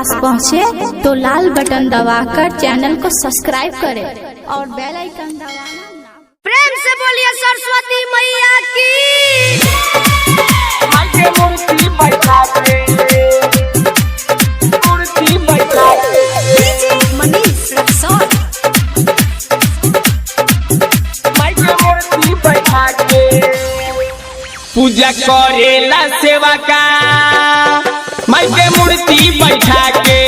पास पहुँचे तो लाल बटन दबाकर चैनल को सब्सक्राइब करें और बेल आइकन दबाना ना। प्रेम से बोलिए सरस्वती मैया की। पूजा करेला सेवा का माई के मूर्ति बैठा के,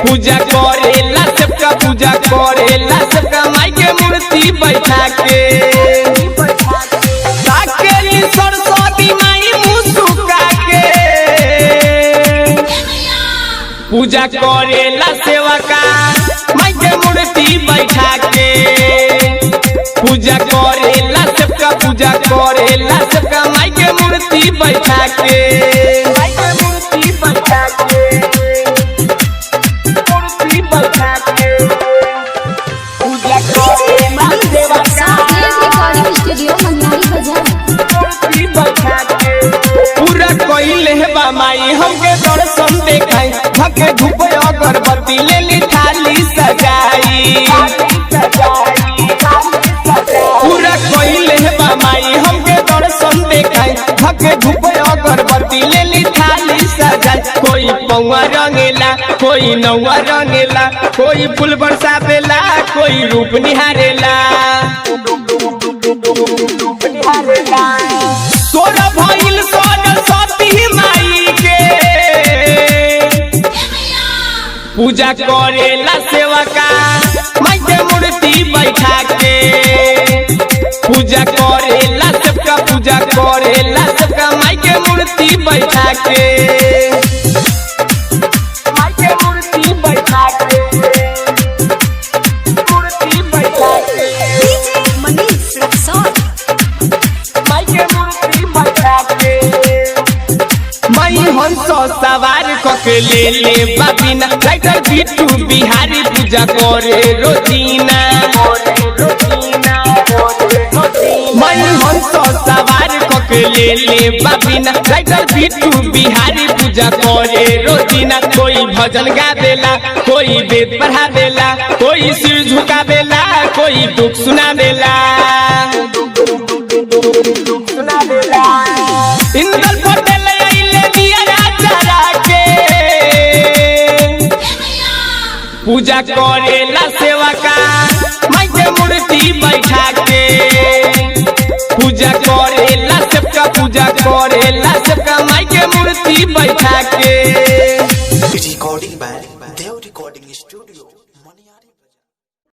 पूजा करेला सबका, पूजा करेला सबका माई के मूर्ति बैठा के। ताकेली सरस्वती माई मुस्कुरा के, पूजा करेला सेवा का माई के मूर्ति बैठा के, पूजा करेला सबका, पूजा करेला सबका माई के मूर्ति बैठा के, माई के मूर्ति बैठा के, मूर्ति बैठा के। पूजा करेला सेवा का स्टूडियो मंदिर मूर्ति बैठा के। पूरा कइले बा माई हमके दर्शन देखाई, भके धूप अगरबत्ती लेली थाली सजाई, पूरा कइले बा माई हमके दर्शन देखाई, भके धूप अगरबत्ती लेली थाली सजाई। कोई पौवा रंगेला, कोई नौवा रंगेला, कोई फूल बरसावेला, कोई रूप निहारेला। सोना भइल सरस्वती माई के, पूजा करेला सेवा का माई के मूर्ति बैठा के, पूजा करेला सबका, पूजा करेला सबका माई के मूर्ति बैठा के, माई के मूर्ति बैठा के, मूर्ति बैठा के। माई के मूर्ति बैठा के, माई हंस सवार कके ले बाबिना, राइटर बिट्टू बिहारी पूजा करे रोजीना। माई हंस सवार कके ले बाबिना, राइटर बिट्टू बिहारी पूजा करे रोजीना। कोई भजन गावेला, कोई वेद पढ़ावेला, कोई सिर झुकावेला, कोई दुख सुनावेला। इंदल पटेल आइले दिया राजा के, पूजा करेला सेवा का माई के मूर्ति बैठा के, पूजा करेला सबका, पूजा करेला सबका माई के मूर्ति बैठा के। Recording by Dev recording studio.